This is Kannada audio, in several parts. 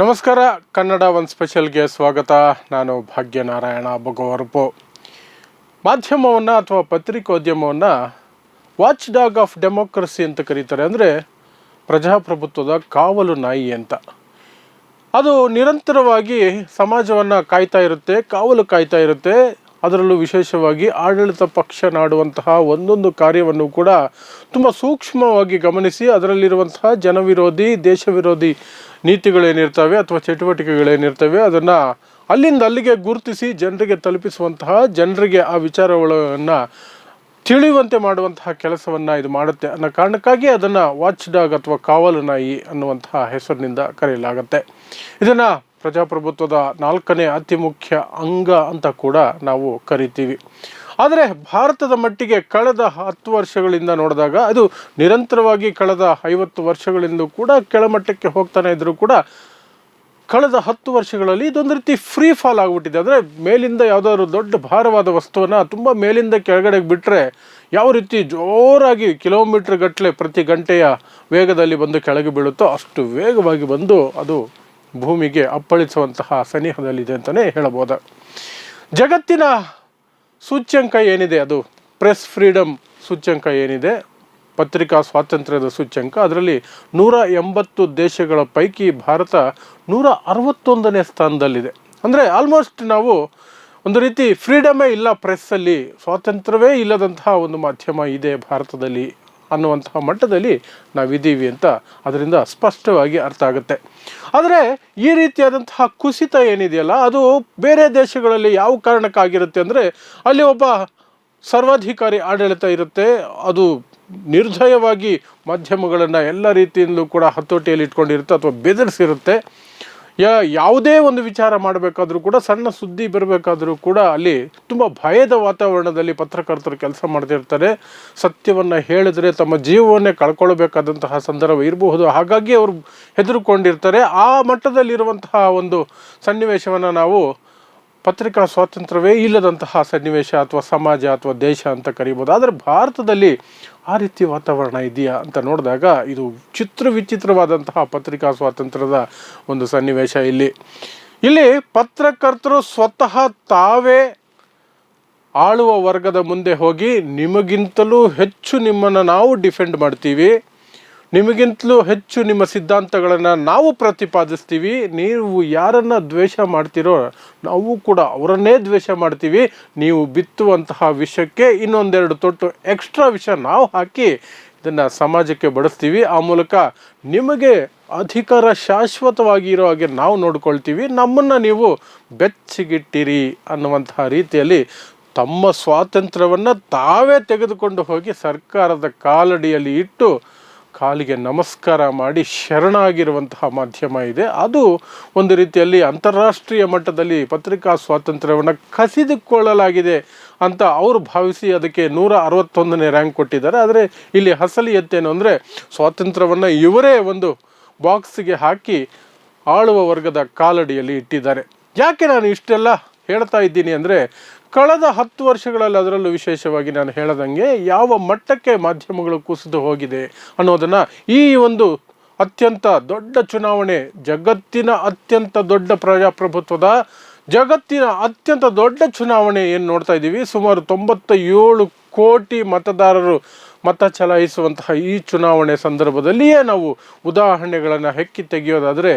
ನಮಸ್ಕಾರ. ಕನ್ನಡ ಒನ್ ಸ್ಪೆಷಲ್ಗೆ ಸ್ವಾಗತ. ನಾನು ಭಾಗ್ಯನಾರಾಯಣ ಬೊಗವರಪು. ಮಾಧ್ಯಮವನ್ನು ಅಥವಾ ಪತ್ರಿಕೋದ್ಯಮವನ್ನು ವಾಚ್ ಡಾಗ್ ಆಫ್ ಡೆಮೋಕ್ರಸಿ ಅಂತ ಕರೀತಾರೆ. ಅಂದರೆ ಪ್ರಜಾಪ್ರಭುತ್ವದ ಕಾವಲು ನಾಯಿ ಅಂತ. ಅದು ನಿರಂತರವಾಗಿ ಸಮಾಜವನ್ನು ಕಾಯ್ತಾ ಇರುತ್ತೆ, ಕಾವಲು ಕಾಯ್ತಾ ಇರುತ್ತೆ. ಅದರಲ್ಲೂ ವಿಶೇಷವಾಗಿ ಆಡಳಿತ ಪಕ್ಷ ಮಾಡುವಂತಹ ಒಂದೊಂದು ಕಾರ್ಯವನ್ನು ಕೂಡ ತುಂಬ ಸೂಕ್ಷ್ಮವಾಗಿ ಗಮನಿಸಿ ಅದರಲ್ಲಿರುವಂತಹ ಜನವಿರೋಧಿ, ದೇಶ ವಿರೋಧಿ ನೀತಿಗಳೇನಿರ್ತವೆ ಅಥವಾ ಚಟುವಟಿಕೆಗಳೇನಿರ್ತವೆ ಅದನ್ನು ಅಲ್ಲಿಂದ ಅಲ್ಲಿಗೆ ಗುರುತಿಸಿ ಜನರಿಗೆ ತಲುಪಿಸುವಂತಹ, ಜನರಿಗೆ ಆ ವಿಚಾರಗಳನ್ನು ತಿಳಿಯುವಂತೆ ಮಾಡುವಂತಹ ಕೆಲಸವನ್ನು ಇದು ಮಾಡುತ್ತೆ ಅನ್ನೋ ಕಾರಣಕ್ಕಾಗಿ ಅದನ್ನು ವಾಚ್ ಡಾಗ್ ಅಥವಾ ಕಾವಲು ನಾಯಿ ಅನ್ನುವಂತಹ ಹೆಸರಿನಿಂದ ಕರೆಯಲಾಗುತ್ತೆ. ಇದನ್ನು ಪ್ರಜಾಪ್ರಭುತ್ವದ 4ನೇ ಅತಿ ಮುಖ್ಯ ಅಂಗ ಅಂತ ಕೂಡ ನಾವು ಕರಿತೀವಿ. ಆದರೆ ಭಾರತದ ಮಟ್ಟಿಗೆ ಕಳೆದ 10 ವರ್ಷಗಳಿಂದ ನೋಡಿದಾಗ ಅದು ನಿರಂತರವಾಗಿ ಕಳೆದ 50 ವರ್ಷಗಳಿಂದ ಕೂಡ ಕೆಳಮಟ್ಟಕ್ಕೆ ಹೋಗ್ತಾನೆ ಇದ್ದರೂ ಕೂಡ ಕಳೆದ 10 ವರ್ಷಗಳಲ್ಲಿ ಇದೊಂದು ರೀತಿ ಫ್ರೀ ಫಾಲ್ ಆಗಿಬಿಟ್ಟಿದೆ. ಅಂದರೆ ಮೇಲಿಂದ ಯಾವುದಾದ್ರು ದೊಡ್ಡ ಭಾರವಾದ ವಸ್ತುವನ್ನು ತುಂಬ ಮೇಲಿಂದ ಕೆಳಗಡೆಗೆ ಬಿಟ್ಟರೆ ಯಾವ ರೀತಿ ಜೋರಾಗಿ ಕಿಲೋಮೀಟ್ರ್ ಗಟ್ಟಲೆ ಪ್ರತಿ ಗಂಟೆಯ ವೇಗದಲ್ಲಿ ಬಂದು ಕೆಳಗೆ ಬೀಳುತ್ತೋ ಅಷ್ಟು ವೇಗವಾಗಿ ಬಂದು ಅದು ಭೂಮಿಗೆ ಅಪ್ಪಳಿಸುವಂತಹ ಸನಿಹದಲ್ಲಿದೆ ಅಂತಲೇ ಹೇಳಬಹುದು. ಜಗತ್ತಿನ ಸೂಚ್ಯಂಕ ಏನಿದೆ, ಅದು ಪ್ರೆಸ್ ಫ್ರೀಡಮ್ ಸೂಚ್ಯಂಕ ಏನಿದೆ, ಪತ್ರಿಕಾ ಸ್ವಾತಂತ್ರ್ಯದ ಸೂಚ್ಯಂಕ, ಅದರಲ್ಲಿ 180 ದೇಶಗಳ ಪೈಕಿ ಭಾರತ 161ನೇ ಸ್ಥಾನದಲ್ಲಿದೆ. ಅಂದರೆ ಆಲ್ಮೋಸ್ಟ್ ನಾವು ಒಂದು ರೀತಿ ಫ್ರೀಡಮೇ ಇಲ್ಲ, ಪ್ರೆಸ್ಸಲ್ಲಿ ಸ್ವಾತಂತ್ರ್ಯವೇ ಇಲ್ಲದಂತಹ ಒಂದು ಮಾಧ್ಯಮ ಇದೆ ಭಾರತದಲ್ಲಿ ಅನ್ನುವಂತಹ ಮಟ್ಟದಲ್ಲಿ ನಾವಿದ್ದೀವಿ ಅಂತ ಅದರಿಂದ ಸ್ಪಷ್ಟವಾಗಿ ಅರ್ಥ ಆಗುತ್ತೆ. ಆದರೆ ಈ ರೀತಿಯಾದಂತಹ ಕುಸಿತ ಏನಿದೆಯಲ್ಲ ಅದು ಬೇರೆ ದೇಶಗಳಲ್ಲಿ ಯಾವ ಕಾರಣಕ್ಕಾಗಿರುತ್ತೆ ಅಂದರೆ ಅಲ್ಲಿ ಒಬ್ಬ ಸರ್ವಾಧಿಕಾರಿ ಆಡಳಿತ ಇರುತ್ತೆ. ಅದು ನಿರ್ದಯವಾಗಿ ಮಾಧ್ಯಮಗಳನ್ನು ಎಲ್ಲ ರೀತಿಯಿಂದಲೂ ಕೂಡ ಹತೋಟಿಯಲ್ಲಿ ಇಟ್ಕೊಂಡಿರುತ್ತೆ ಅಥವಾ ಬೆದರಿಸಿರುತ್ತೆ. ಯಾವುದೇ ಒಂದು ವಿಚಾರ ಮಾಡಬೇಕಾದ್ರೂ ಕೂಡ, ಸಣ್ಣ ಸುದ್ದಿ ಬರಬೇಕಾದ್ರೂ ಕೂಡ ಅಲ್ಲಿ ತುಂಬ ಭಯದ ವಾತಾವರಣದಲ್ಲಿ ಪತ್ರಕರ್ತರು ಕೆಲಸ ಮಾಡ್ತಿರ್ತಾರೆ. ಸತ್ಯವನ್ನು ಹೇಳಿದರೆ ತಮ್ಮ ಜೀವವನ್ನೇ ಕಳ್ಕೊಳ್ಬೇಕಾದಂತಹ ಸಂದರ್ಭ ಇರಬಹುದು. ಹಾಗಾಗಿ ಅವರು ಹೆದರುಕೊಂಡಿರ್ತಾರೆ. ಆ ಮಟ್ಟದಲ್ಲಿರುವಂತಹ ಒಂದು ಸನ್ನಿವೇಶವನ್ನು ನಾವು ಪತ್ರಿಕಾ ಸ್ವಾತಂತ್ರ್ಯವೇ ಇಲ್ಲದಂತಹ ಸನ್ನಿವೇಶ ಅಥವಾ ಸಮಾಜ ಅಥವಾ ದೇಶ ಅಂತ ಕರಿಬೋದು. ಆದರೆ ಭಾರತದಲ್ಲಿ ಆ ರೀತಿ ವಾತಾವರಣ ಇದೆಯಾ ಅಂತ ನೋಡಿದಾಗ ಇದು ವಿಚಿತ್ರವಾದಂತಹ ಪತ್ರಿಕಾ ಸ್ವಾತಂತ್ರ್ಯದ ಒಂದು ಸನ್ನಿವೇಶ. ಇಲ್ಲಿ ಪತ್ರಕರ್ತರು ಸ್ವತಃ ತಾವೇ ಆಳುವ ವರ್ಗದ ಮುಂದೆ ಹೋಗಿ ನಿಮಗಿಂತಲೂ ಹೆಚ್ಚು ನಿಮ್ಮನ್ನು ನಾವು ಡಿಫೆಂಡ್ ಮಾಡ್ತೀವಿ, ನಿಮಗಿಂತಲೂ ಹೆಚ್ಚು ನಿಮ್ಮ ಸಿದ್ಧಾಂತಗಳನ್ನು ನಾವು ಪ್ರತಿಪಾದಿಸ್ತೀವಿ, ನೀವು ಯಾರನ್ನು ದ್ವೇಷ ಮಾಡ್ತೀರೋ ನಾವು ಕೂಡ ಅವರನ್ನೇ ದ್ವೇಷ ಮಾಡ್ತೀವಿ, ನೀವು ಬಿತ್ತುವಂತಹ ವಿಷಕ್ಕೆ ಇನ್ನೊಂದೆರಡು ತೊಟ್ಟು ಎಕ್ಸ್ಟ್ರಾ ವಿಷ ನಾವು ಹಾಕಿ ಇದನ್ನು ಸಮಾಜಕ್ಕೆ ಬಡಿಸ್ತೀವಿ, ಆ ಮೂಲಕ ನಿಮಗೆ ಅಧಿಕಾರ ಶಾಶ್ವತವಾಗಿ ಇರೋ ಹಾಗೆ ನಾವು ನೋಡ್ಕೊಳ್ತೀವಿ, ನಮ್ಮನ್ನು ನೀವು ಬೆಚ್ಚಗಿಟ್ಟಿರಿ ಅನ್ನುವಂತಹ ರೀತಿಯಲ್ಲಿ ತಮ್ಮ ಸ್ವಾತಂತ್ರ್ಯವನ್ನು ತಾವೇ ತೆಗೆದುಕೊಂಡು ಹೋಗಿ ಸರ್ಕಾರದ ಕಾಲಡಿಯಲ್ಲಿ ಇಟ್ಟು ಕಾಲಿಗೆ ನಮಸ್ಕಾರ ಮಾಡಿ ಶರಣಾಗಿರುವಂತಹ ಮಾಧ್ಯಮ ಇದೆ. ಅದು ಒಂದು ರೀತಿಯಲ್ಲಿ ಅಂತಾರಾಷ್ಟ್ರೀಯ ಮಟ್ಟದಲ್ಲಿ ಪತ್ರಿಕಾ ಸ್ವಾತಂತ್ರ್ಯವನ್ನು ಕಸಿದುಕೊಳ್ಳಲಾಗಿದೆ ಅಂತ ಅವರು ಭಾವಿಸಿ ಅದಕ್ಕೆ 161ನೇ ರ್ಯಾಂಕ್ ಕೊಟ್ಟಿದ್ದಾರೆ. ಆದರೆ ಇಲ್ಲಿ ಅಸಲಿಯತ್ತೇನು ಅಂದರೆ ಸ್ವಾತಂತ್ರ್ಯವನ್ನು ಇವರೇ ಒಂದು ಬಾಕ್ಸ್ಗೆ ಹಾಕಿ ಆಳುವ ವರ್ಗದ ಕಾಲಡಿಯಲ್ಲಿ ಇಟ್ಟಿದ್ದಾರೆ. ಯಾಕೆ ನಾನು ಇಷ್ಟೆಲ್ಲ ಹೇಳ್ತಾ ಇದ್ದೀನಿ ಅಂದರೆ ಕಳೆದ 10 ವರ್ಷಗಳಲ್ಲಿ, ಅದರಲ್ಲೂ ವಿಶೇಷವಾಗಿ ನಾನು ಹೇಳದಂಗೆ ಯಾವ ಮಟ್ಟಕ್ಕೆ ಮಾಧ್ಯಮಗಳು ಕುಸಿದು ಹೋಗಿದೆ ಅನ್ನೋದನ್ನು ಈ ಒಂದು ಅತ್ಯಂತ ದೊಡ್ಡ ಚುನಾವಣೆ, ಜಗತ್ತಿನ ಅತ್ಯಂತ ದೊಡ್ಡ ಪ್ರಜಾಪ್ರಭುತ್ವದ ಜಗತ್ತಿನ ಅತ್ಯಂತ ದೊಡ್ಡ ಚುನಾವಣೆ ಏನು ನೋಡ್ತಾ ಇದ್ದೀವಿ, ಸುಮಾರು 97 ಕೋಟಿ ಮತದಾರರು ಮತ ಚಲಾಯಿಸುವಂತಹ ಈ ಚುನಾವಣೆ ಸಂದರ್ಭದಲ್ಲಿಯೇ ನಾವು ಉದಾಹರಣೆಗಳನ್ನು ಹೆಕ್ಕಿ ತೆಗೆಯೋದಾದರೆ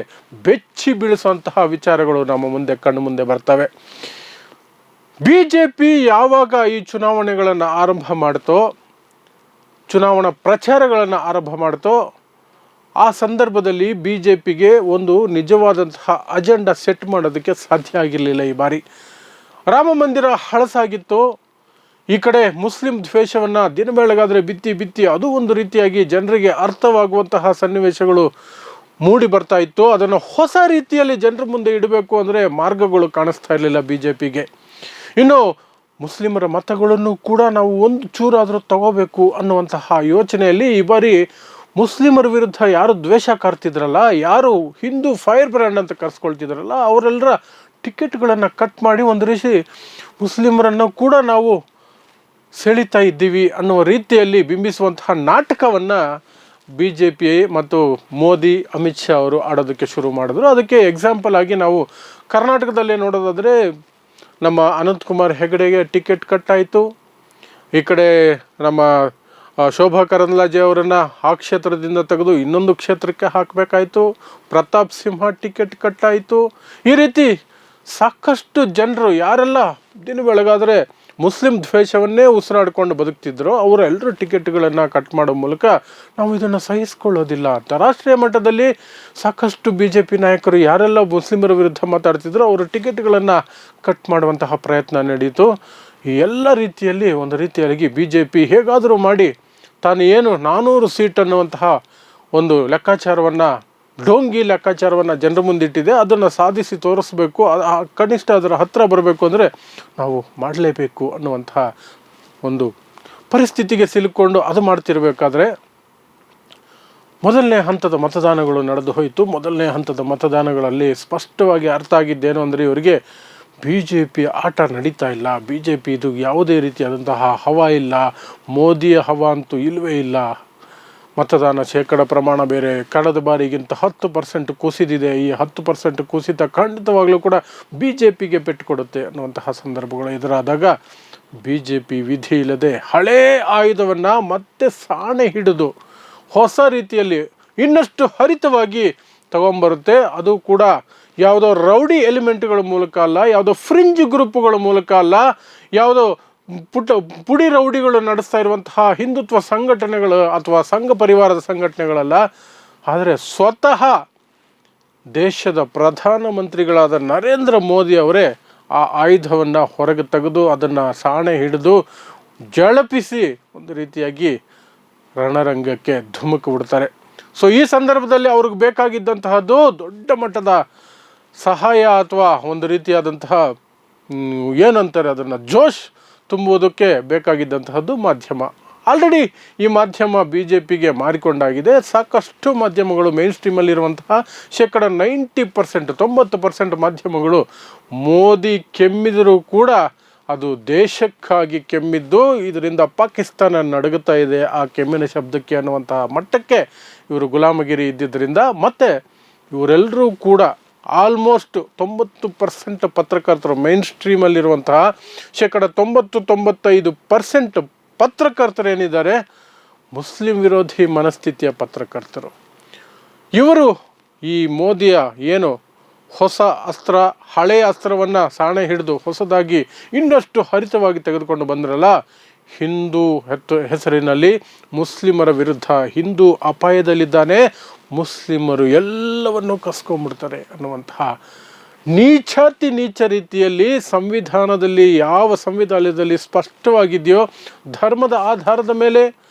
ಬೆಚ್ಚಿ ಬೀಳಿಸುವಂತಹ ವಿಚಾರಗಳು ನಮ್ಮ ಮುಂದೆ ಕಣ್ಣು ಮುಂದೆ ಬರ್ತವೆ. BJP ಯಾವಾಗ ಈ ಚುನಾವಣೆಗಳನ್ನು ಆರಂಭ ಮಾಡ್ತೋ, ಚುನಾವಣಾ ಪ್ರಚಾರಗಳನ್ನು ಆರಂಭ ಮಾಡ್ತೋ, ಆ ಸಂದರ್ಭದಲ್ಲಿ BJPಗೆ ಒಂದು ನಿಜವಾದಂತಹ ಅಜೆಂಡಾ ಸೆಟ್ ಮಾಡೋದಕ್ಕೆ ಸಾಧ್ಯ ಆಗಿರಲಿಲ್ಲ. ಈ ಬಾರಿ ರಾಮ ಮಂದಿರ ಹಳಸಾಗಿತ್ತು, ಈ ಕಡೆ ಮುಸ್ಲಿಂ ದ್ವೇಷವನ್ನು ದಿನ ಬೆಳಗಾದರೆ ಬಿತ್ತಿ ಅದು ಒಂದು ರೀತಿಯಾಗಿ ಜನರಿಗೆ ಅರ್ಥವಾಗುವಂತಹ ಸನ್ನಿವೇಶಗಳು ಮೂಡಿ ಬರ್ತಾ ಇತ್ತು. ಅದನ್ನು ಹೊಸ ರೀತಿಯಲ್ಲಿ ಜನರ ಮುಂದೆ ಇಡಬೇಕು ಅಂದರೆ ಮಾರ್ಗಗಳು ಕಾಣಿಸ್ತಾ ಇರಲಿಲ್ಲ BJPಗೆ. ಇನ್ನು ಮುಸ್ಲಿಮರ ಮತಗಳನ್ನು ಕೂಡ ನಾವು ಒಂದು ಚೂರಾದರೂ ತಗೋಬೇಕು ಅನ್ನುವಂತಹ ಯೋಚನೆಯಲ್ಲಿ ಈ ಬಾರಿ ಮುಸ್ಲಿಮರ ವಿರುದ್ಧ ಯಾರು ದ್ವೇಷ ಕಾರ್ತಿದ್ರಲ್ಲ, ಯಾರು ಹಿಂದೂ ಫೈರ್ ಬ್ರ್ಯಾಂಡ್ ಅಂತ ಕರೆಸ್ಕೊಳ್ತಿದ್ರಲ್ಲ, ಅವರೆಲ್ಲರ ಟಿಕೆಟ್ಗಳನ್ನು ಕಟ್ ಮಾಡಿ ಒಂದು ರೀತಿ ಮುಸ್ಲಿಮರನ್ನು ಕೂಡ ನಾವು ಸೆಳೀತಾ ಇದ್ದೀವಿ ಅನ್ನುವ ರೀತಿಯಲ್ಲಿ ಬಿಂಬಿಸುವಂತಹ ನಾಟಕವನ್ನು BJP ಮತ್ತು ಮೋದಿ ಅಮಿತ್ ಶಾ ಅವರು ಆಡೋದಕ್ಕೆ ಶುರು ಮಾಡಿದ್ರು. ಅದಕ್ಕೆ ಎಕ್ಸಾಂಪಲ್ ಆಗಿ ನಾವು ಕರ್ನಾಟಕದಲ್ಲೇ ನೋಡೋದಾದರೆ ನಮ್ಮ ಅನಂತಕುಮಾರ್ ಹೆಗಡೆಗೆ ಟಿಕೆಟ್ ಕಟ್ಟಾಯಿತು. ಈ ಕಡೆ ನಮ್ಮ ಶೋಭಾ ಕರಂದ್ಲಾಜೆ ಅವರನ್ನು ಆ ಕ್ಷೇತ್ರದಿಂದ ತೆಗೆದು ಇನ್ನೊಂದು ಕ್ಷೇತ್ರಕ್ಕೆ ಹಾಕಬೇಕಾಯಿತು. ಪ್ರತಾಪ್ ಸಿಂಹ ಟಿಕೆಟ್ ಕಟ್ಟಾಯಿತು. ಈ ರೀತಿ ಸಾಕಷ್ಟು ಜನರು ಯಾರೆಲ್ಲ ದಿನ ಬೆಳಗಾದರೆ ಮುಸ್ಲಿಂ ದ್ವೇಷವನ್ನೇ ಉಸಿರಾಡ್ಕೊಂಡು ಬದುಕ್ತಿದ್ರು ಅವರೆಲ್ಲರೂ ಟಿಕೆಟ್ಗಳನ್ನು ಕಟ್ ಮಾಡೋ ಮೂಲಕ ನಾವು ಇದನ್ನು ಸಹಿಸ್ಕೊಳ್ಳೋದಿಲ್ಲ ಅಂತ ರಾಷ್ಟ್ರೀಯ ಮಟ್ಟದಲ್ಲಿ ಸಾಕಷ್ಟು BJP ನಾಯಕರು ಯಾರೆಲ್ಲ ಮುಸ್ಲಿಮರ ವಿರುದ್ಧ ಮಾತಾಡ್ತಿದ್ರು ಅವರ ಟಿಕೆಟ್ಗಳನ್ನು ಕಟ್ ಮಾಡುವಂತಹ ಪ್ರಯತ್ನ ನಡೆಯಿತು. ಈ ಎಲ್ಲ ರೀತಿಯಲ್ಲಿ ಒಂದು ರೀತಿಯಾಗಿ BJP ಹೇಗಾದರೂ ಮಾಡಿ ತಾನು ಏನು 400 ಸೀಟ್ ಅನ್ನುವಂತಹ ಒಂದು ಲೆಕ್ಕಾಚಾರವನ್ನು ಡೋಂಗಿ ಲೆಕ್ಕಾಚಾರವನ್ನು ಜನರ ಮುಂದಿಟ್ಟಿದೆ, ಅದನ್ನು ಸಾಧಿಸಿ ತೋರಿಸ್ಬೇಕು, ಕನಿಷ್ಠ ಅದರ ಹತ್ತಿರ ಬರಬೇಕು ಅಂದರೆ ನಾವು ಮಾಡಲೇಬೇಕು ಅನ್ನುವಂತಹ ಒಂದು ಪರಿಸ್ಥಿತಿಗೆ ಸಿಲುಕೊಂಡು ಅದು ಮಾಡ್ತಿರ್ಬೇಕಾದ್ರೆ ಮೊದಲನೇ ಹಂತದ ಮತದಾನಗಳು ನಡೆದು ಹೋಯಿತು. ಮೊದಲನೇ ಹಂತದ ಮತದಾನಗಳಲ್ಲಿ ಸ್ಪಷ್ಟವಾಗಿ ಅರ್ಥ ಆಗಿದ್ದೇನು ಅಂದರೆ ಇವರಿಗೆ BJP ಆಟ ನಡೀತಾ ಇಲ್ಲ, BJP ಇದು ಯಾವುದೇ ರೀತಿಯಾದಂತಹ ಹವಾ ಇಲ್ಲ, ಮೋದಿಯ ಹವಾ ಅಂತೂ ಇಲ್ಲವೇ ಇಲ್ಲ. ಮತದಾನ ಶೇಕಡ ಪ್ರಮಾಣ ಬೇರೆ, ಕಳೆದ ಬಾರಿಗಿಂತ 10% ಕುಸಿದಿದೆ. ಈ 10% ಕುಸಿತ ಖಂಡಿತವಾಗಲೂ ಕೂಡ BJPಗೆ ಪೆಟ್ಟು ಕೊಡುತ್ತೆ ಅನ್ನುವಂತಹ ಸಂದರ್ಭಗಳು ಎದುರಾದಾಗ BJP ವಿಧಿ ಇಲ್ಲದೆ ಹಳೇ ಆಯುಧವನ್ನು ಮತ್ತೆ ಸಾಣೆ ಹಿಡಿದು ಹೊಸ ರೀತಿಯಲ್ಲಿ ಇನ್ನಷ್ಟು ಹರಿತವಾಗಿ ತಗೊಂಬರುತ್ತೆ. ಅದು ಕೂಡ ಯಾವುದೋ ರೌಡಿ ಎಲಿಮೆಂಟ್ಗಳ ಮೂಲಕ ಅಲ್ಲ, ಯಾವುದೋ ಫ್ರಿಂಜ್ ಗ್ರೂಪ್ಗಳ ಮೂಲಕ ಅಲ್ಲ, ಯಾವುದೋ ಪುಡಿ ರೌಡಿಗಳು ನಡೆಸ್ತಾ ಇರುವಂತಹ ಹಿಂದುತ್ವ ಸಂಘಟನೆಗಳು ಅಥವಾ ಸಂಘ ಪರಿವಾರದ ಸಂಘಟನೆಗಳಲ್ಲ, ಆದರೆ ಸ್ವತಃ ದೇಶದ ಪ್ರಧಾನಮಂತ್ರಿಗಳಾದ ನರೇಂದ್ರ ಮೋದಿ ಅವರೇ ಆ ಆಯುಧವನ್ನು ಹೊರಗೆ ತೆಗೆದು ಅದನ್ನು ಸಾಣೆ ಹಿಡಿದು ಜಳಪಿಸಿ ಒಂದು ರೀತಿಯಾಗಿ ರಣರಂಗಕ್ಕೆ ಧುಮುಕು ಬಿಡ್ತಾರೆ. ಸೊ ಈ ಸಂದರ್ಭದಲ್ಲಿ ಅವ್ರಿಗೆ ಬೇಕಾಗಿದ್ದಂತಹದ್ದು ದೊಡ್ಡ ಮಟ್ಟದ ಸಹಾಯ ಅಥವಾ ಒಂದು ರೀತಿಯಾದಂತಹ ಏನಂತಾರೆ ಅದನ್ನು ಜೋಶ್ ತುಂಬುವುದಕ್ಕೆ ಬೇಕಾಗಿದ್ದಂತಹದ್ದು ಮಾಧ್ಯಮ. ಆಲ್ರೆಡಿ ಈ ಮಾಧ್ಯಮ BJPಗೆ ಮಾರಿಕೊಂಡಾಗಿದೆ. ಸಾಕಷ್ಟು ಮಾಧ್ಯಮಗಳು ಮೇನ್ ಸ್ಟ್ರೀಮಲ್ಲಿರುವಂತಹ ಶೇಕಡ 90% 90% ಮಾಧ್ಯಮಗಳು ಮೋದಿ ಕೆಮ್ಮಿದರೂ ಕೂಡ ಅದು ದೇಶಕ್ಕಾಗಿ ಕೆಮ್ಮಿದ್ದು, ಇದರಿಂದ ಪಾಕಿಸ್ತಾನ ನಡುಗುತ್ತಾ ಇದೆ ಆ ಕೆಮ್ಮಿನ ಶಬ್ದಕ್ಕೆ ಅನ್ನುವಂತಹ ಮಟ್ಟಕ್ಕೆ ಇವರು ಗುಲಾಮಗಿರಿ ಇದ್ದಿದ್ದರಿಂದ ಮತ್ತು ಇವರೆಲ್ಲರೂ ಕೂಡ ಆಲ್ಮೋಸ್ಟ್ 90% ಪತ್ರಕರ್ತರು ಮೈನ್ ಸ್ಟ್ರೀಮಲ್ಲಿರುವಂತಹ ಶೇಕಡ 90-95% ಪತ್ರಕರ್ತರೇನಿದ್ದಾರೆ ಮುಸ್ಲಿಂ ವಿರೋಧಿ ಮನಸ್ಥಿತಿಯ ಪತ್ರಕರ್ತರು. ಇವರು ಈ ಮೋದಿಯ ಏನು ಹೊಸ ಅಸ್ತ್ರ, ಹಳೆಯ ಅಸ್ತ್ರವನ್ನು ಸಾಣೆ ಹಿಡಿದು ಹೊಸದಾಗಿ ಇನ್ನಷ್ಟು ಹರಿತವಾಗಿ ತೆಗೆದುಕೊಂಡು ಬಂದ್ರಲ್ಲ, ಹಿಂದೂ ಹೆಸರಿನಲ್ಲಿ ಮುಸ್ಲಿಮರ ವಿರುದ್ಧ ಹಿಂದೂ ಅಪಾಯದಲ್ಲಿದ್ದಾನೆ, ಮುಸ್ಲಿಮರು ಎಲ್ಲವನ್ನೂ ಕಸ್ಕೊಂಡ್ಬಿಡ್ತಾರೆ ಅನ್ನುವಂತಹ ನೀಚ ರೀತಿಯಲ್ಲಿ ಸಂವಿಧಾನದಲ್ಲಿ ಯಾವ ಸಂವಿಧಾನದಲ್ಲಿ ಸ್ಪಷ್ಟವಾಗಿದೆಯೋ ಧರ್ಮದ ಆಧಾರದ ಮೇಲೆ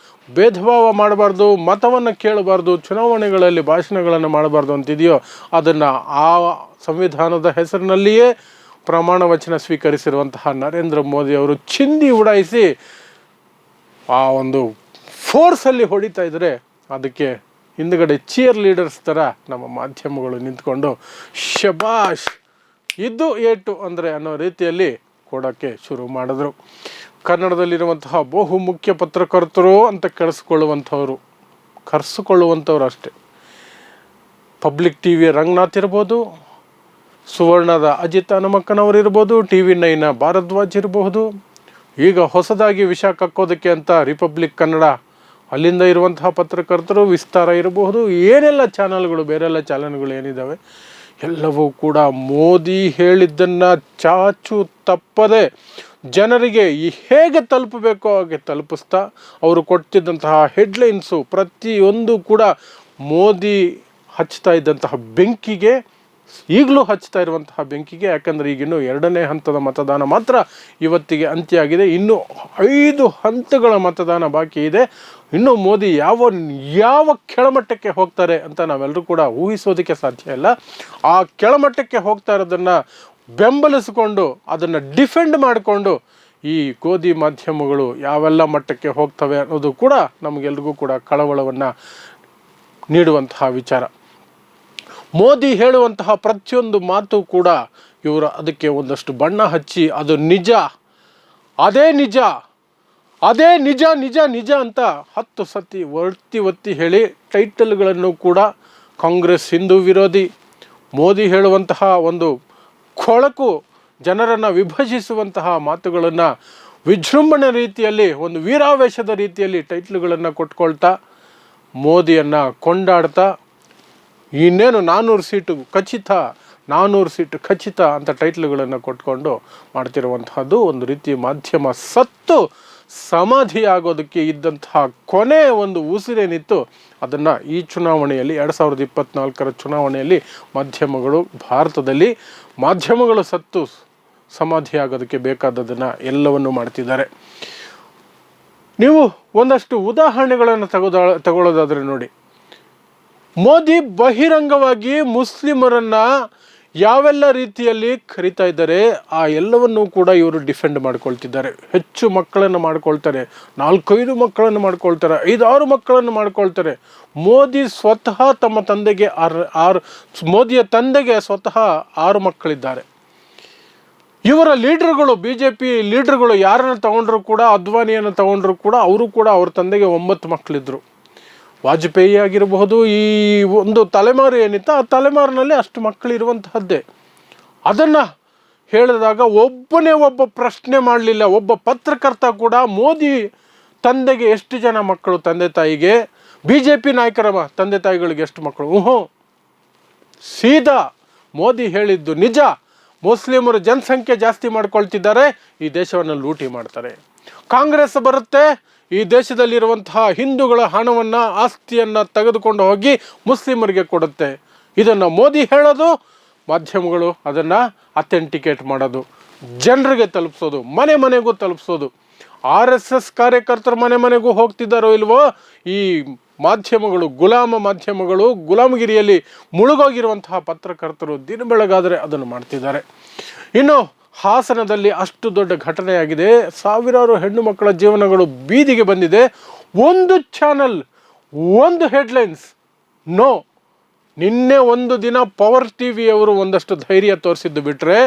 ಭೇದ ಭಾವ ಮಾಡಬಾರ್ದು, ಮತವನ್ನು ಕೇಳಬಾರ್ದು, ಚುನಾವಣೆಗಳಲ್ಲಿ ಭಾಷಣಗಳನ್ನು ಮಾಡಬಾರ್ದು ಅಂತಿದೆಯೋ ಅದನ್ನು ಆ ಸಂವಿಧಾನದ ಹೆಸರಿನಲ್ಲಿಯೇ ಪ್ರಮಾಣ ವಚನ ಸ್ವೀಕರಿಸಿರುವಂತಹ ನರೇಂದ್ರ ಮೋದಿ ಅವರು ಚಿಂದಿ ಉಡಾಯಿಸಿ ಆ ಒಂದು ಫೋರ್ಸಲ್ಲಿ ಹೊಡಿತಾ ಇದ್ದರೆ ಅದಕ್ಕೆ ಹಿಂದುಗಡೆ ಚೀರ್ ಲೀಡರ್ಸ್ ಥರ ನಮ್ಮ ಮಾಧ್ಯಮಗಳು ನಿಂತ್ಕೊಂಡು ಶಬಾಷ್ ಇದು ಏಟು ಅಂದರೆ ಅನ್ನೋ ರೀತಿಯಲ್ಲಿ ಕೊಡೋಕ್ಕೆ ಶುರು ಮಾಡಿದ್ರು. ಕನ್ನಡದಲ್ಲಿರುವಂತಹ ಬಹುಮುಖ್ಯ ಪತ್ರಕರ್ತರು ಅಂತ ಕರೆಸಿಕೊಳ್ಳುವಂಥವ್ರು ಅಷ್ಟೇ. ಪಬ್ಲಿಕ್ ಟಿವಿಯ ರಂಗನಾಥ್ ಇರ್ಬೋದು, ಸುವರ್ಣದ ಅಜಿತ್ ಹನುಮಕ್ಕನವರು ಇರ್ಬೋದು, TV9 ಭಾರದ್ವಾಜ್ ಇರಬಹುದು, ಈಗ ಹೊಸದಾಗಿ ವಿಷ ಕಕ್ಕೋದಕ್ಕೆ ಅಂತ ರಿಪಬ್ಲಿಕ್ ಕನ್ನಡ ಅಲ್ಲಿಂದ ಇರುವಂತಹ ಪತ್ರಕರ್ತರು, ವಿಸ್ತಾರ ಇರಬಹುದು, ಏನೆಲ್ಲ ಚಾನಲ್ಗಳು ಬೇರೆಲ್ಲ ಚಾನಲ್ಗಳು ಏನಿದ್ದಾವೆ ಎಲ್ಲವೂ ಕೂಡ ಮೋದಿ ಹೇಳಿದ್ದನ್ನು ಚಾಚು ತಪ್ಪದೆ ಜನರಿಗೆ ಹೇಗೆ ತಲುಪಬೇಕೋ ಹಾಗೆ ತಲುಪಿಸ್ತಾ ಅವರು ಕೊಡ್ತಿದ್ದಂತಹ ಹೆಡ್ಲೈನ್ಸು ಪ್ರತಿಯೊಂದು ಕೂಡ ಮೋದಿ ಹಚ್ತಾ ಇದ್ದಂತಹ ಬೆಂಕಿಗೆ, ಈಗಲೂ ಹಚ್ತಾ ಇರುವಂತಹ ಬೆಂಕಿಗೆ. ಯಾಕಂದರೆ ಈಗಿನ್ನೂ 2ನೇ ಹಂತದ ಮತದಾನ ಮಾತ್ರ ಇವತ್ತಿಗೆ ಅಂತ್ಯ ಆಗಿದೆ. ಇನ್ನೂ 5 ಹಂತಗಳ ಮತದಾನ ಬಾಕಿ ಇದೆ. ಇನ್ನು ಮೋದಿ ಯಾವ ಕೆಳಮಟ್ಟಕ್ಕೆ ಹೋಗ್ತಾರೆ ಅಂತ ನಾವೆಲ್ಲರೂ ಕೂಡ ಊಹಿಸೋದಕ್ಕೆ ಸಾಧ್ಯ ಇಲ್ಲ. ಆ ಕೆಳಮಟ್ಟಕ್ಕೆ ಹೋಗ್ತಾ ಇರೋದನ್ನು ಬೆಂಬಲಿಸಿಕೊಂಡು ಅದನ್ನು ಡಿಫೆಂಡ್ ಮಾಡಿಕೊಂಡು ಈ ಗೋಧಿ ಮಾಧ್ಯಮಗಳು ಯಾವೆಲ್ಲ ಮಟ್ಟಕ್ಕೆ ಹೋಗ್ತವೆ ಅನ್ನೋದು ಕೂಡ ನಮಗೆಲ್ರಿಗೂ ಕೂಡ ಕಳವಳವನ್ನು ನೀಡುವಂತಹ ವಿಚಾರ. ಮೋದಿ ಹೇಳುವಂತಹ ಪ್ರತಿಯೊಂದು ಮಾತು ಕೂಡ ಇವರು ಅದಕ್ಕೆ ಒಂದಷ್ಟು ಬಣ್ಣ ಹಚ್ಚಿ ಅದು ನಿಜ, ಅದೇ ನಿಜ, ಅದೇ ನಿಜ ನಿಜ ನಿಜ ಅಂತ 10 ಸತಿ ಒತ್ತಿ ಹೇಳಿ ಟೈಟಲ್ಗಳನ್ನು ಕೂಡ ಕಾಂಗ್ರೆಸ್ ಹಿಂದೂ ವಿರೋಧಿ, ಮೋದಿ ಹೇಳುವಂತಹ ಒಂದು ಕೊಳಕು ಜನರನ್ನು ವಿಭಜಿಸುವಂತಹ ಮಾತುಗಳನ್ನು ವಿಜೃಂಭಣೆ ರೀತಿಯಲ್ಲಿ, ಒಂದು ವೀರಾವೇಶದ ರೀತಿಯಲ್ಲಿ ಟೈಟ್ಲುಗಳನ್ನು ಕೊಟ್ಕೊಳ್ತಾ ಮೋದಿಯನ್ನು ಕೊಂಡಾಡ್ತಾ ಇನ್ನೇನು 400 ಸೀಟು ಖಚಿತ, 400 ಸೀಟು ಖಚಿತ ಅಂತ ಟೈಟ್ಲುಗಳನ್ನು ಕೊಟ್ಕೊಂಡು ಮಾಡ್ತಿರುವಂತಹದ್ದು ಒಂದು ರೀತಿ ಮಾಧ್ಯಮ ಸತ್ತು ಸಮಾಧಿ ಆಗೋದಕ್ಕೆ ಇದ್ದಂತಹ ಕೊನೆ ಒಂದು ಉಸಿರೇನಿತ್ತು ಅದನ್ನು ಈ ಚುನಾವಣೆಯಲ್ಲಿ 2024 ಚುನಾವಣೆಯಲ್ಲಿ ಮಾಧ್ಯಮಗಳು, ಭಾರತದಲ್ಲಿ ಮಾಧ್ಯಮಗಳು ಸತ್ತು ಸಮಾಧಿ ಆಗೋದಕ್ಕೆ ಬೇಕಾದದನ್ನು ಎಲ್ಲವನ್ನು ಮಾಡ್ತಿದ್ದಾರೆ. ನೀವು ಒಂದಷ್ಟು ಉದಾಹರಣೆಗಳನ್ನು ತಗೊಳ್ಳೋದಾದರೆ ನೋಡಿ, ಮೋದಿ ಬಹಿರಂಗವಾಗಿ ಮುಸ್ಲಿಮರನ್ನು ಯಾವೆಲ್ಲ ರೀತಿಯಲ್ಲಿ ಕರೀತಾ ಇದ್ದಾರೆ ಆ ಎಲ್ಲವನ್ನೂ ಕೂಡ ಇವರು ಡಿಫೆಂಡ್ ಮಾಡ್ಕೊಳ್ತಿದ್ದಾರೆ. ಹೆಚ್ಚು ಮಕ್ಕಳನ್ನು ಮಾಡ್ಕೊಳ್ತಾರೆ, 4-5 ಮಕ್ಕಳನ್ನು ಮಾಡ್ಕೊಳ್ತಾರೆ, 5-6 ಮಕ್ಕಳನ್ನು ಮಾಡ್ಕೊಳ್ತಾರೆ. ಮೋದಿ ಸ್ವತಃ ತಮ್ಮ ತಂದೆಗೆ ಮೋದಿಯ ತಂದೆಗೆ ಸ್ವತಃ 6 ಮಕ್ಕಳಿದ್ದಾರೆ. ಇವರ ಲೀಡ್ರುಗಳು, BJP ಲೀಡ್ರುಗಳು ಯಾರನ್ನು ತಗೊಂಡ್ರು ಕೂಡ, ಅದ್ವಾನಿಯನ್ನು ತಗೊಂಡ್ರು ಕೂಡ ಅವರು ಕೂಡ ಅವ್ರ ತಂದೆಗೆ 9 ಮಕ್ಕಳಿದ್ರು. ವಾಜಪೇಯಿ ಆಗಿರಬಹುದು, ಈ ಒಂದು ತಲೆಮಾರು ಏನಿತ್ತು ಆ ತಲೆಮಾರಿನಲ್ಲಿ ಅಷ್ಟು ಮಕ್ಕಳು ಇರುವಂತಹದ್ದೇ. ಅದನ್ನು ಹೇಳಿದಾಗ ಒಬ್ಬ ಪ್ರಶ್ನೆ ಮಾಡಲಿಲ್ಲ. ಒಬ್ಬ ಪತ್ರಕರ್ತ ಕೂಡ ಮೋದಿ ತಂದೆಗೆ ಎಷ್ಟು ಜನ ಮಕ್ಕಳು, ತಂದೆ ತಾಯಿಗೆ, BJP ನಾಯಕರ ತಂದೆ ತಾಯಿಗಳಿಗೆ ಎಷ್ಟು ಮಕ್ಕಳು, ಸೀದಾ ಮೋದಿ ಹೇಳಿದ್ದು ನಿಜ. ಮುಸ್ಲಿಮರು ಜನಸಂಖ್ಯೆ ಜಾಸ್ತಿ ಮಾಡ್ಕೊಳ್ತಿದ್ದಾರೆ, ಈ ದೇಶವನ್ನು ಲೂಟಿ ಮಾಡ್ತಾರೆ. ಕಾಂಗ್ರೆಸ್ ಬರುತ್ತೆ, ಈ ದೇಶದಲ್ಲಿರುವಂತಹ ಹಿಂದೂಗಳ ಹಣವನ್ನು, ಆಸ್ತಿಯನ್ನು ತೆಗೆದುಕೊಂಡು ಹೋಗಿ ಮುಸ್ಲಿಮರಿಗೆ ಕೊಡುತ್ತೆ. ಇದನ್ನು ಮೋದಿ ಹೇಳೋದು, ಮಾಧ್ಯಮಗಳು ಅದನ್ನು ಅಥೆಂಟಿಕೇಟ್ ಮಾಡೋದು, ಜನರಿಗೆ ತಲುಪಿಸೋದು, ಮನೆ ಮನೆಗೂ ತಲುಪಿಸೋದು. RSS ಕಾರ್ಯಕರ್ತರು ಮನೆ ಮನೆಗೂ ಹೋಗ್ತಿದ್ದಾರೋ ಇಲ್ವೋ, ಈ ಮಾಧ್ಯಮಗಳು, ಮಾಧ್ಯಮಗಳು, ಗುಲಾಮಗಿರಿಯಲ್ಲಿ ಮುಳುಗೋಗಿರುವಂತಹ ಪತ್ರಕರ್ತರು ದಿನ ಬೆಳಗಾದರೆ ಅದನ್ನು ಮಾಡ್ತಿದ್ದಾರೆ. ಇನ್ನು ಹಾಸನದಲ್ಲಿ ಅಷ್ಟು ದೊಡ್ಡ ಘಟನೆಯಾಗಿದೆ, ಸಾವಿರಾರು ಹೆಣ್ಣು ಮಕ್ಕಳ ಜೀವನಗಳು ಬೀದಿಗೆ ಬಂದಿದೆ. ಒಂದು ಚಾನಲ್, ಒಂದು ಹೆಡ್ಲೈನ್ಸ್, ನೋ. ನಿನ್ನೆ ಒಂದು ದಿನ ಪವರ್ TV ಅವರು ಒಂದಷ್ಟು ಧೈರ್ಯ ತೋರಿಸಿದ್ದು ಬಿಟ್ಟರೆ,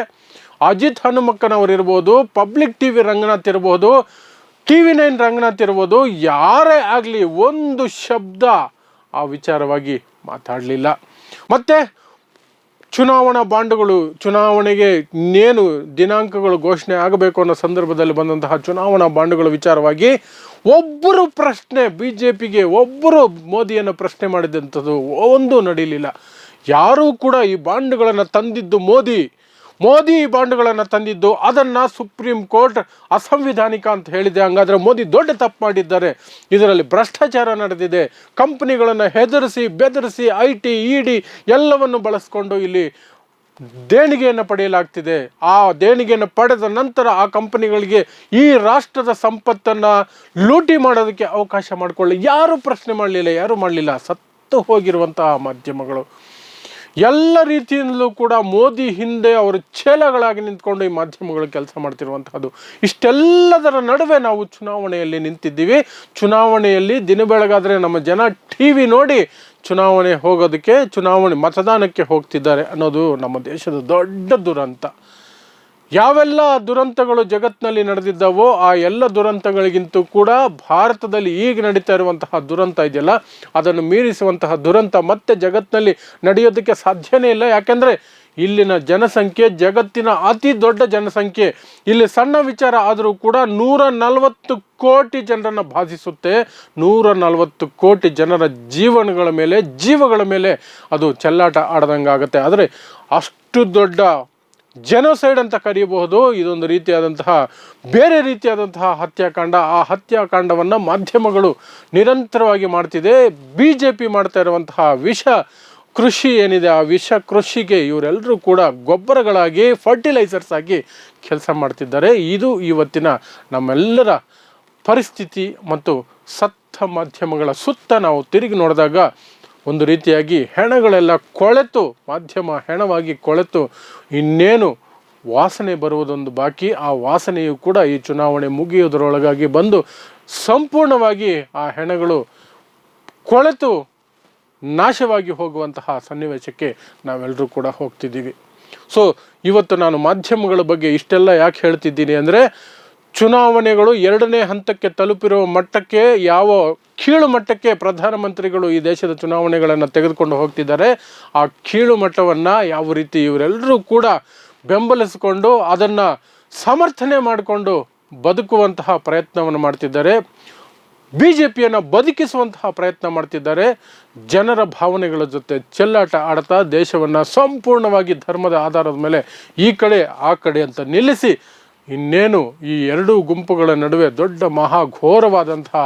ಅಜಿತ್ ಹನುಮಕ್ಕನವರಿರ್ಬೋದು, ಪಬ್ಲಿಕ್ TV ರಂಗನಾಥ್ ಇರ್ಬೋದು, TV9 ರಂಗನಾಥ್ ಇರ್ಬೋದು, ಯಾರೇ ಆಗಲಿ ಒಂದು ಶಬ್ದ ಆ ವಿಚಾರವಾಗಿ ಮಾತಾಡಲಿಲ್ಲ. ಮತ್ತು ಚುನಾವಣಾ ಬಾಂಡುಗಳು, ಚುನಾವಣೆಗೆ ಇನ್ನೇನು ದಿನಾಂಕಗಳು ಘೋಷಣೆ ಆಗಬೇಕು ಅನ್ನೋ ಸಂದರ್ಭದಲ್ಲಿ ಬಂದಂತಹ ಚುನಾವಣಾ ಬಾಂಡುಗಳ ವಿಚಾರವಾಗಿ ಒಬ್ಬರು ಪ್ರಶ್ನೆ, BJPಗೆ ಒಬ್ಬರು ಮೋದಿಯನ್ನು ಪ್ರಶ್ನೆ ಮಾಡಿದಂಥದ್ದು ಒಂದು ನಡೀಲಿಲ್ಲ. ಯಾರೂ ಕೂಡ ಈ ಬಾಂಡುಗಳನ್ನು ತಂದಿದ್ದು ಮೋದಿ ಈ ಬಾಂಡುಗಳನ್ನು ತಂದಿದ್ದು, ಅದನ್ನು ಸುಪ್ರೀಂ ಕೋರ್ಟ್ ಅಸಂವಿಧಾನಿಕ ಅಂತ ಹೇಳಿದೆ. ಹಂಗಾದರೆ ಮೋದಿ ದೊಡ್ಡ ತಪ್ಪು ಮಾಡಿದ್ದಾರೆ, ಇದರಲ್ಲಿ ಭ್ರಷ್ಟಾಚಾರ ನಡೆದಿದೆ, ಕಂಪನಿಗಳನ್ನು ಹೆದರಿಸಿ ಬೆದರಿಸಿ IT ED ಎಲ್ಲವನ್ನು ಬಳಸ್ಕೊಂಡು ಇಲ್ಲಿ ದೇಣಿಗೆಯನ್ನು ಪಡೆಯಲಾಗ್ತಿದೆ. ಆ ದೇಣಿಗೆಯನ್ನು ಪಡೆದ ನಂತರ ಆ ಕಂಪನಿಗಳಿಗೆ ಈ ರಾಷ್ಟ್ರದ ಸಂಪತ್ತನ್ನು ಲೂಟಿ ಮಾಡೋದಕ್ಕೆ ಅವಕಾಶ ಮಾಡಿಕೊಳ್ಳಿ. ಯಾರೂ ಪ್ರಶ್ನೆ ಮಾಡಲಿಲ್ಲ. ಸತ್ತು ಹೋಗಿರುವಂತಹ ಮಾಧ್ಯಮಗಳು ಎಲ್ಲ ರೀತಿಯಿಂದಲೂ ಕೂಡ ಮೋದಿ ಹಿಂದೆ ಅವರು ಚೇಲಗಳಾಗಿ ನಿಂತ್ಕೊಂಡು ಈ ಮಾಧ್ಯಮಗಳು ಕೆಲಸ ಮಾಡ್ತಿರುವಂತಹದ್ದು. ಇಷ್ಟೆಲ್ಲದರ ನಡುವೆ ನಾವು ಚುನಾವಣೆಯಲ್ಲಿ ನಿಂತಿದ್ದೀವಿ. ಚುನಾವಣೆಯಲ್ಲಿ ದಿನ ಬೆಳಗಾದರೆ ನಮ್ಮ ಜನ TV ನೋಡಿ ಚುನಾವಣೆ ಮತದಾನಕ್ಕೆ ಹೋಗ್ತಿದ್ದಾರೆ ಅನ್ನೋದು ನಮ್ಮ ದೇಶದ ದೊಡ್ಡ ದುರಂತ. ಯಾವೆಲ್ಲ ದುರಂತಗಳು ಜಗತ್ತಿನಲ್ಲಿ ನಡೆದಿದ್ದಾವೋ ಆ ಎಲ್ಲ ದುರಂತಗಳಿಗಿಂತೂ ಕೂಡ ಭಾರತದಲ್ಲಿ ಈಗ ನಡೀತಾ ಇರುವಂತಹ ದುರಂತ ಇದೆಯಲ್ಲ, ಅದನ್ನು ಮೀರಿಸುವಂತಹ ದುರಂತ ಮತ್ತೆ ಜಗತ್ತಿನಲ್ಲಿ ನಡೆಯೋದಕ್ಕೆ ಸಾಧ್ಯನೇ ಇಲ್ಲ. ಯಾಕೆಂದರೆ ಇಲ್ಲಿನ ಜನಸಂಖ್ಯೆ ಜಗತ್ತಿನ ಅತಿ ದೊಡ್ಡ ಜನಸಂಖ್ಯೆ. ಇಲ್ಲಿ ಸಣ್ಣ ವಿಚಾರ ಆದರೂ ಕೂಡ 140 ಕೋಟಿ ಜನರನ್ನು ಬಾಧಿಸುತ್ತೆ. 140 ಕೋಟಿ ಜನರ ಜೀವಗಳ ಮೇಲೆ ಅದು ಚೆಲ್ಲಾಟ ಆಡದಂಗೆ ಆಗುತ್ತೆ. ಆದರೆ ಅಷ್ಟು ದೊಡ್ಡ ಜೆನೋಸೈಡ್ ಅಂತ ಕರೆಯಬಹುದು. ಇದೊಂದು ಬೇರೆ ರೀತಿಯಾದಂತಹ ಹತ್ಯಾಕಾಂಡ. ಆ ಹತ್ಯಾಕಾಂಡವನ್ನು ಮಾಧ್ಯಮಗಳು ನಿರಂತರವಾಗಿ ಮಾಡ್ತಿದೆ. BJP ಮಾಡ್ತಾ ಇರುವಂತಹ ವಿಷ ಕೃಷಿ ಏನಿದೆ, ಆ ವಿಷ ಕೃಷಿಗೆ ಇವರೆಲ್ಲರೂ ಕೂಡ ಗೊಬ್ಬರಗಳಾಗಿ, ಫರ್ಟಿಲೈಸರ್ಸ್ ಆಗಿ ಕೆಲಸ ಮಾಡ್ತಿದ್ದಾರೆ. ಇದು ಇವತ್ತಿನ ನಮ್ಮೆಲ್ಲರ ಪರಿಸ್ಥಿತಿ. ಮತ್ತು ಸತ್ತ ಮಾಧ್ಯಮಗಳ ಸುತ್ತ ನಾವು ತಿರುಗಿ ನೋಡಿದಾಗ ಒಂದು ರೀತಿಯಾಗಿ ಹೆಣಗಳೆಲ್ಲ ಕೊಳೆತು, ಮಾಧ್ಯಮ ಹೆಣವಾಗಿ ಕೊಳೆತು ಇನ್ನೇನು ವಾಸನೆ ಬರುವುದೊಂದು ಬಾಕಿ. ಆ ವಾಸನೆಯು ಕೂಡ ಈ ಚುನಾವಣೆ ಮುಗಿಯುವುದರೊಳಗಾಗಿ ಬಂದು ಸಂಪೂರ್ಣವಾಗಿ ಆ ಹೆಣಗಳು ಕೊಳೆತು ನಾಶವಾಗಿ ಹೋಗುವಂತಹ ಸನ್ನಿವೇಶಕ್ಕೆ ನಾವೆಲ್ಲರೂ ಕೂಡ ಹೋಗ್ತಿದ್ದೀವಿ. ಸೊ ಇವತ್ತು ನಾನು ಮಾಧ್ಯಮಗಳ ಬಗ್ಗೆ ಇಷ್ಟೆಲ್ಲ ಯಾಕೆ ಹೇಳ್ತಿದ್ದೀನಿ ಅಂದರೆ, ಚುನಾವಣೆಗಳು 2ನೇ ಹಂತಕ್ಕೆ ತಲುಪಿರುವ ಮಟ್ಟಕ್ಕೆ, ಯಾವ ಕೀಳು ಮಟ್ಟಕ್ಕೆ ಪ್ರಧಾನಮಂತ್ರಿಗಳು ಈ ದೇಶದ ಚುನಾವಣೆಗಳನ್ನು ತೆಗೆದುಕೊಂಡು ಹೋಗ್ತಿದ್ದಾರೆ, ಆ ಕೀಳು ಮಟ್ಟವನ್ನು ಯಾವ ರೀತಿ ಇವರೆಲ್ಲರೂ ಕೂಡ ಬೆಂಬಲಿಸಿಕೊಂಡು ಅದನ್ನು ಸಮರ್ಥನೆ ಮಾಡಿಕೊಂಡು ಬದುಕುವಂತಹ ಪ್ರಯತ್ನವನ್ನು ಮಾಡ್ತಿದ್ದಾರೆ. BJPಯನ್ನು ಬದುಕಿಸುವಂತಹ ಪ್ರಯತ್ನ ಮಾಡ್ತಿದ್ದಾರೆ. ಜನರ ಭಾವನೆಗಳ ಜೊತೆ ಚೆಲ್ಲಾಟ ಆಡ್ತಾ ದೇಶವನ್ನು ಸಂಪೂರ್ಣವಾಗಿ ಧರ್ಮದ ಆಧಾರದ ಮೇಲೆ ಈ ಕಡೆ ಆ ಕಡೆ ಅಂತ ನಿಲ್ಲಿಸಿ, ಇನ್ನೇನು ಈ ಎರಡೂ ಗುಂಪುಗಳ ನಡುವೆ ದೊಡ್ಡ ಮಹಾಘೋರವಾದಂತಹ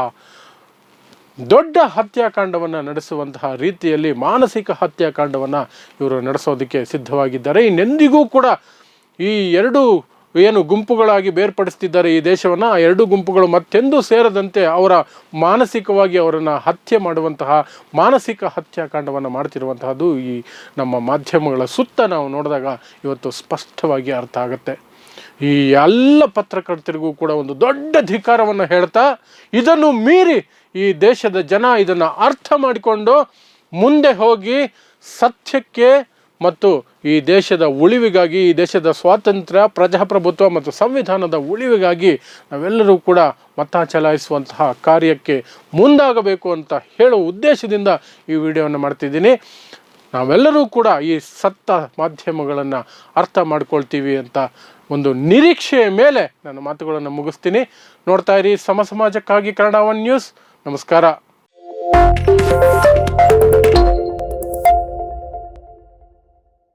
ದೊಡ್ಡ ಹತ್ಯಾಕಾಂಡವನ್ನು ನಡೆಸುವಂತಹ ರೀತಿಯಲ್ಲಿ ಮಾನಸಿಕ ಹತ್ಯಾಕಾಂಡವನ್ನು ಇವರು ನಡೆಸೋದಕ್ಕೆ ಸಿದ್ಧವಾಗಿದ್ದಾರೆ. ಇನ್ನೆಂದಿಗೂ ಕೂಡ ಈ ಎರಡು ಏನು ಗುಂಪುಗಳಾಗಿ ಬೇರ್ಪಡಿಸ್ತಿದ್ದಾರೆ ಈ ದೇಶವನ್ನು, ಆ ಎರಡು ಗುಂಪುಗಳು ಮತ್ತೆಂದೂ ಸೇರದಂತೆ ಅವರ ಮಾನಸಿಕವಾಗಿ ಅವರನ್ನು ಹತ್ಯೆ ಮಾಡುವಂತಹ ಮಾನಸಿಕ ಹತ್ಯಾಕಾಂಡವನ್ನು ಮಾಡ್ತಿರುವಂತಹದ್ದು ಈ ನಮ್ಮ ಮಾಧ್ಯಮಗಳ ಸುತ್ತ ನಾವು ನೋಡಿದಾಗ ಇವತ್ತು ಸ್ಪಷ್ಟವಾಗಿ ಅರ್ಥ ಆಗುತ್ತೆ. ಈ ಎಲ್ಲ ಪತ್ರಕರ್ತರಿಗೂ ಕೂಡ ಒಂದು ದೊಡ್ಡ ಧಿಕ್ಕಾರವನ್ನು ಹೇಳ್ತಾ, ಇದನ್ನು ಮೀರಿ ಈ ದೇಶದ ಜನ ಇದನ್ನು ಅರ್ಥ ಮಾಡಿಕೊಂಡು ಮುಂದೆ ಹೋಗಿ ಸತ್ಯಕ್ಕೆ ಮತ್ತು ಈ ದೇಶದ ಉಳಿವಿಗಾಗಿ, ಈ ದೇಶದ ಸ್ವಾತಂತ್ರ್ಯ, ಪ್ರಜಾಪ್ರಭುತ್ವ ಮತ್ತು ಸಂವಿಧಾನದ ಉಳಿವಿಗಾಗಿ ನಾವೆಲ್ಲರೂ ಕೂಡ ಮತ ಚಲಾಯಿಸುವಂತಹ ಕಾರ್ಯಕ್ಕೆ ಮುಂದಾಗಬೇಕು ಅಂತ ಹೇಳುವ ಉದ್ದೇಶದಿಂದ ಈ ವಿಡಿಯೋವನ್ನು ಮಾಡ್ತಿದ್ದೀನಿ. ನಾವೆಲ್ಲರೂ ಕೂಡ ಈ ಸತ್ತ ಮಾಧ್ಯಮಗಳನ್ನು ಅರ್ಥ ಮಾಡ್ಕೊಳ್ತೀವಿ ಅಂತ ಒಂದು ನಿರೀಕ್ಷೆಯ ಮೇಲೆ ನನ್ನ ಮಾತುಗಳನ್ನು ಮುಗಿಸ್ತೀನಿ. ನೋಡ್ತಾ ಇರಿ ಸಮಾಜಕ್ಕಾಗಿ ಕನ್ನಡ 1 ನ್ಯೂಸ್. ನಮಸ್ಕಾರ.